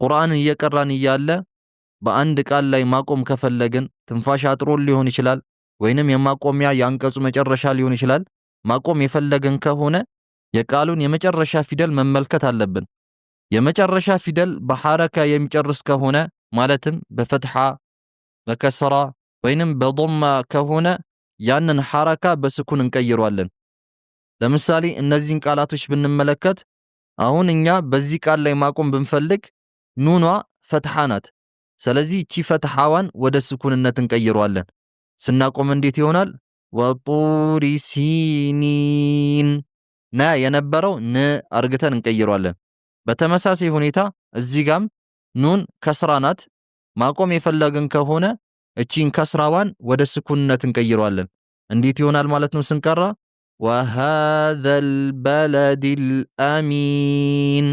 ቁርአን እየቀራን እያለ በአንድ ቃል ላይ ማቆም ከፈለግን ትንፋሽ አጥሮን ሊሆን ይችላል ወይንም የማቆሚያ የአንቀጹ መጨረሻ ሊሆን ይችላል። ማቆም የፈለግን ከሆነ የቃሉን የመጨረሻ ፊደል መመልከት አለብን። የመጨረሻ ፊደል በሐረካ የሚጨርስ ከሆነ ማለትም በፈትሐ በከስራ ወይንም በዶማ ከሆነ ያንን ሐረካ በስኩን እንቀይረዋለን። ለምሳሌ እነዚህን ቃላቶች ብንመለከት አሁን እኛ በዚህ ቃል ላይ ማቆም ብንፈልግ ኑኗ ፈትሐ ናት። ስለዚህ እቺ ፈትሐዋን ወደ ስኩንነት እንቀይረዋለን። ስናቆም እንዴት ይሆናል? ወጡሪ ሲኒን ና የነበረው ን አርግተን እንቀይረዋለን። በተመሳሳይ ሁኔታ እዚህ ጋም ኑን ከስራ ናት። ማቆም የፈለግን ከሆነ እቺን ከስራዋን ወደ ስኩንነት እንቀይረዋለን። እንዴት ይሆናል ማለት ነው ስንቀራ ወሃዘል በለዲል አሚን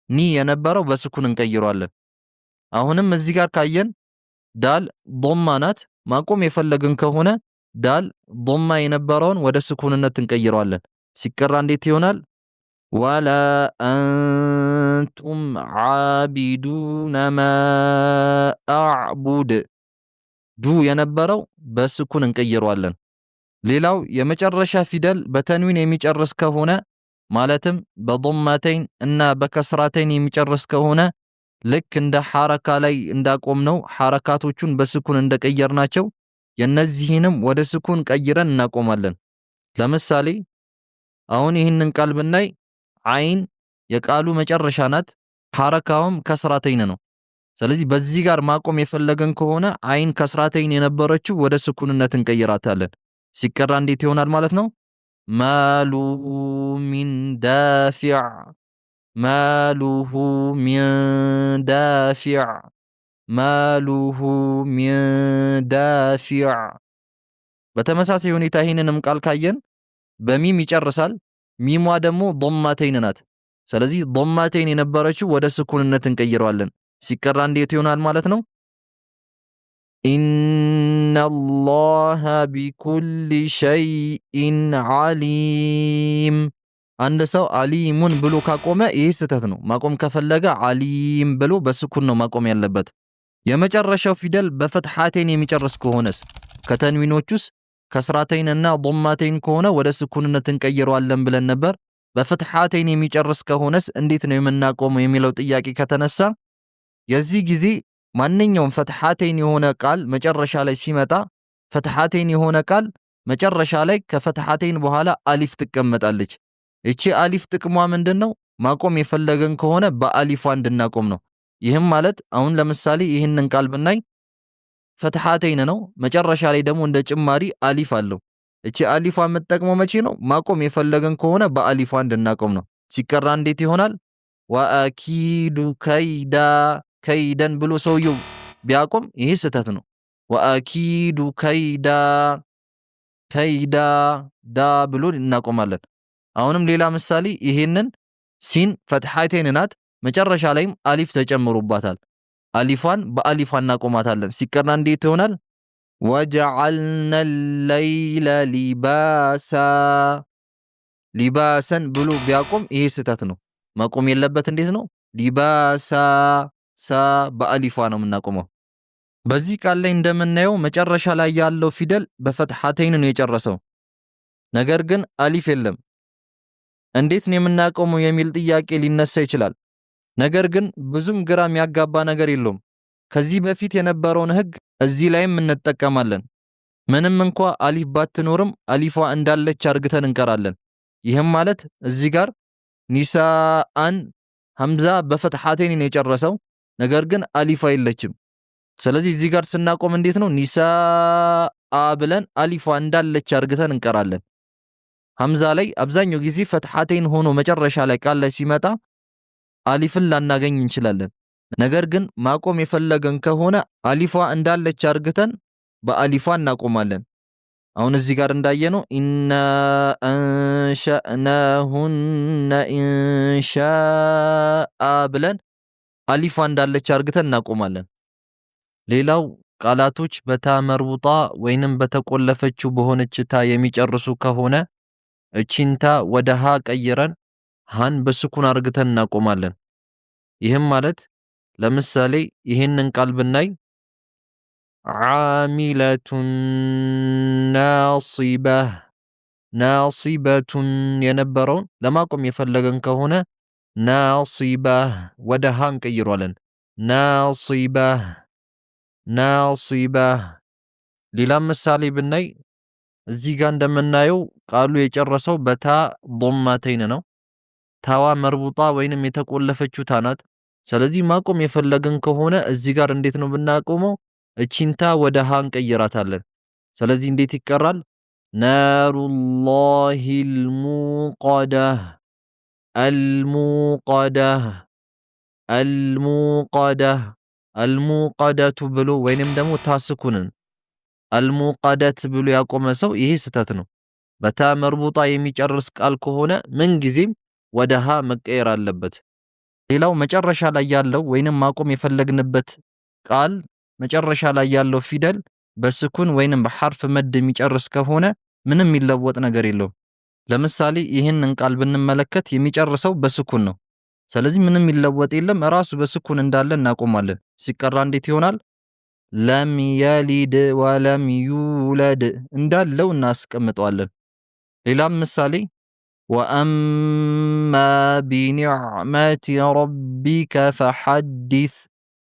ኒ የነበረው በስኩን እንቀይረዋለን። አሁንም እዚህ ጋር ካየን ዳል ዶማ ናት። ማቆም የፈለግን ከሆነ ዳል ዶማ የነበረውን ወደ ስኩንነት እንቀይረዋለን። ሲቀራ እንዴት ይሆናል? ወላ አንቱም ዓቢዱነ ማ አዕቡድ ዱ የነበረው በስኩን እንቀይረዋለን። ሌላው የመጨረሻ ፊደል በተንዊን የሚጨርስ ከሆነ ማለትም በዶማተይን እና በከስራተይን የሚጨርስ ከሆነ ልክ እንደ ሐረካ ላይ እንዳቆምነው ሐረካቶቹን በስኩን እንደቀየርናቸው የነዚህንም ወደ ስኩን ቀይረን እናቆማለን። ለምሳሌ አሁን ይህንን ቃል ብናይ አይን የቃሉ መጨረሻ ናት። ሐረካውም ከስራተይን ነው። ስለዚህ በዚህ ጋር ማቆም የፈለገን ከሆነ አይን ከስራተይን የነበረችው ወደ ስኩንነት እንቀይራታለን። ሲቀራ እንዴት ይሆናል ማለት ነው? ማሉሁ ሚን ዳፊዕ ማሉሁ ሚን ዳፊዕ ማሉሁ ሚን ዳፊዕ። በተመሳሳይ ሁኔታ ይህንንም ቃል ካየን በሚም ይጨርሳል። ሚሟ ደግሞ ዶማተይን ናት። ስለዚህ ዶማተይን የነበረችው ወደ ስኩንነት እንቀይረዋለን። ሲቀራ እንዴት ይሆናል ማለት ነው? ኢነላሃ ቢኩሊ ሸይኢን ዓሊም። አንድ ሰው አሊሙን ብሎ ካቆመ ይህ ስህተት ነው። ማቆም ከፈለገ አሊም ብሎ በስኩን ነው ማቆም ያለበት። የመጨረሻው ፊደል በፈትሐተይን የሚጨርስ ከሆነስ ከተንዊኖች ውስጥ ከስራተይን እና ዶማተይን ከሆነ ወደ ስኩንነት እንቀይረዋለን ብለን ነበር። በፈትሐተይን የሚጨርስ ከሆነስ እንዴት ነው የምናቆመው የሚለው ጥያቄ ከተነሳ የዚህ ጊዜ ማንኛውም ፈትሐተይን የሆነ ቃል መጨረሻ ላይ ሲመጣ ፈትሐተይን የሆነ ቃል መጨረሻ ላይ ከፈትሐተይን በኋላ አሊፍ ትቀመጣለች። እቺ አሊፍ ጥቅሟ ምንድነው? ማቆም የፈለገን ከሆነ በአሊፏ እንድናቆም ነው። ይህም ማለት አሁን ለምሳሌ ይህንን ቃል ብናይ ፈትሐተይን ነው። መጨረሻ ላይ ደግሞ እንደ ጭማሪ አሊፍ አለው። እቺ አሊፏ የምትጠቅመው መቼ ነው? ማቆም የፈለገን ከሆነ በአሊፏ እንድናቆም ነው። ሲቀራ እንዴት ይሆናል? ወአኪዱ ከይዳ ከይደን ብሎ ሰውየው ቢያቆም ይሄ ስህተት ነው። ወአኪዱ ከይዳ ከይዳ ዳ ብሎ እናቆማለን። አሁንም ሌላ ምሳሌ ይሄንን ሲን ፈትሐተይን ናት። መጨረሻ ላይም አሊፍ ተጨምሮባታል። አሊፏን በአሊፏ እናቆማታለን። ሲቀራ እንዴት ይሆናል? ወጀዐልነ ለይለ ሊባሳ ሊባሰን ብሎ ቢያቆም ይሄ ስህተት ነው። ማቆም የለበት። እንዴት ነው? ሊባሳ ሳ በአሊፏ ነው የምናቆመው። በዚህ ቃል ላይ እንደምናየው መጨረሻ ላይ ያለው ፊደል በፈትሐተይን ነው የጨረሰው። ነገር ግን አሊፍ የለም። እንዴት ነው የምናቆመው የሚል ጥያቄ ሊነሳ ይችላል። ነገር ግን ብዙም ግራ የሚያጋባ ነገር የለውም። ከዚህ በፊት የነበረውን ህግ እዚህ ላይም እንጠቀማለን። ምንም እንኳ አሊፍ ባትኖርም አሊፏ እንዳለች አርግተን እንቀራለን። ይህም ማለት እዚህ ጋር ኒሳአን ሐምዛ በፈትሐተይን ነው የጨረሰው። ነገር ግን አሊፏ የለችም። ስለዚህ እዚህ ጋር ስናቆም እንዴት ነው? ኒሳአ ብለን አሊፏ እንዳለች አርግተን እንቀራለን። ሐምዛ ላይ አብዛኛው ጊዜ ፈትሐተይን ሆኖ መጨረሻ ላይ ቃል ላይ ሲመጣ አሊፍን ላናገኝ እንችላለን። ነገር ግን ማቆም የፈለገን ከሆነ አሊፏ እንዳለች አርግተን በአሊፏ እናቆማለን። አሁን እዚህ ጋር እንዳየነው ኢና አንሸእናሁነ ኢንሻአ ብለን አሊፏ እንዳለች አርግተን እናቆማለን። ሌላው ቃላቶች በታ መርቡጣ ወይንም በተቆለፈችው በሆነች ታ የሚጨርሱ ከሆነ እቺንታ ወደ ሃ ቀይረን ሃን በስኩን አርግተን እናቆማለን። ይህም ማለት ለምሳሌ ይህንን ቃል ብናይ ዓሚለቱን ናሲበህ ናሲበቱን የነበረውን ለማቆም የፈለገን ከሆነ ናሲበህ ወደ ሃ እንቀይሯለን። ናሲበህ ናሲበህ። ሌላም ምሳሌ ብናይ እዚህ ጋር እንደምናየው ቃሉ የጨረሰው በታ ዶማተይን ነው። ታዋ መርቡጣ ወይንም የተቆለፈችው ታ ናት። ስለዚህ ማቆም የፈለግን ከሆነ እዚህ ጋር እንዴት ነው ብናቆመው? እቺንታ ወደ ሃ እንቀይራታለን። ስለዚህ እንዴት ይቀራል? ናሩላሂል ሙቀዳህ አልሙቀዳህ አልሙቀዳህ አልሙቀዳቱ ብሎ ወይንም ደግሞ ታስኩንን አልሙቀደት ብሎ ያቆመ ሰው ይሄ ስተት ነው። በታ መርቡጣ የሚጨርስ ቃል ከሆነ ምን ጊዜም ወደ ሃ መቀየር አለበት። ሌላው መጨረሻ ላይ ያለው ወይንም ማቆም የፈለግንበት ቃል መጨረሻ ላይ ያለው ፊደል በስኩን ወይንም በሐርፍ መድ የሚጨርስ ከሆነ ምንም የሚለወጥ ነገር የለውም። ለምሳሌ ይህንን ቃል ብንመለከት የሚጨርሰው በስኩን ነው። ስለዚህ ምንም የሚለወጥ የለም፣ ራሱ በስኩን እንዳለ እናቆማለን። ሲቀራ እንዴት ይሆናል? ለም የሊድ ወለም ዩለድ እንዳለው እናስቀምጠዋለን። ሌላም ምሳሌ ወአማ ቢኒዕመቲ ረቢከ ፈሐዲስ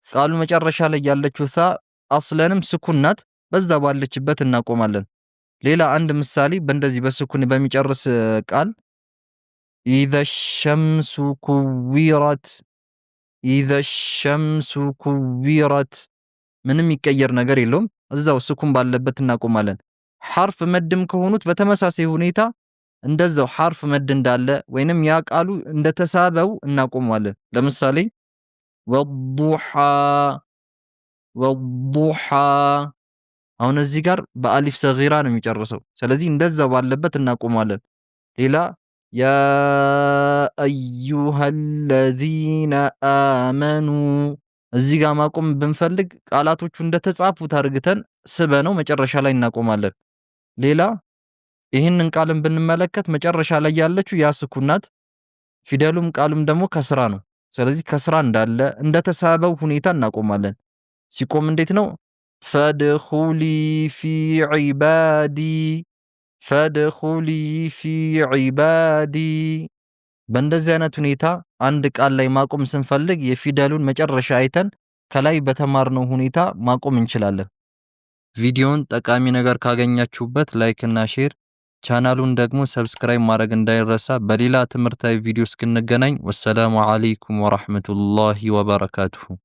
ቃሉ መጨረሻ ላይ ያለችው ሳ አስለንም ስኩን ናት። በዛ ባለችበት እናቆማለን። ሌላ አንድ ምሳሌ በእንደዚህ በስኩን በሚጨርስ ቃል ኢዘ ሸምሱ ኩዊረት ኢዘ ሸምሱ ኩዊረት ምንም ይቀየር ነገር የለውም። እዛው ስኩን ባለበት እናቆማለን። ሐርፍ መድም ከሆኑት በተመሳሳይ ሁኔታ እንደዛው ሐርፍ መድ እንዳለ ወይንም ያ ቃሉ እንደተሳበው እናቆማለን። ለምሳሌ ወዱሃ ወዱሃ አሁን እዚህ ጋር በአሊፍ ሰጊራ ነው የሚጨርሰው። ስለዚህ እንደዛው ባለበት እናቆማለን። ሌላ ያ አዩሃለዚነ አመኑ እዚህ ጋር ማቆም ብንፈልግ ቃላቶቹ እንደተጻፉት አድርገን ስበነው መጨረሻ ላይ እናቆማለን። ሌላ ይህንን ቃልን ብንመለከት መጨረሻ ላይ ያለችው ያ ስኩን ናት። ፊደሉም ቃሉም ደግሞ ከስራ ነው። ስለዚህ ከስራ እንዳለ እንደተሳበው ሁኔታ እናቆማለን። ሲቆም እንዴት ነው? ፈድኹሊ ፊ ዒባዲ ፈድኹሊ ፊ ዒባዲ። በእንደዚህ አይነት ሁኔታ አንድ ቃል ላይ ማቆም ስንፈልግ የፊደሉን መጨረሻ አይተን ከላይ በተማርነው ሁኔታ ማቆም እንችላለን። ቪዲዮውን ጠቃሚ ነገር ካገኛችሁበት ላይክ እና ሼር፣ ቻናሉን ደግሞ ሰብስክራይብ ማድረግ እንዳይረሳ። በሌላ ትምህርታዊ ቪዲዮ እስክንገናኝ ወሰላሙ አለይኩም ወራህመቱላሂ ወበረካቱሁ።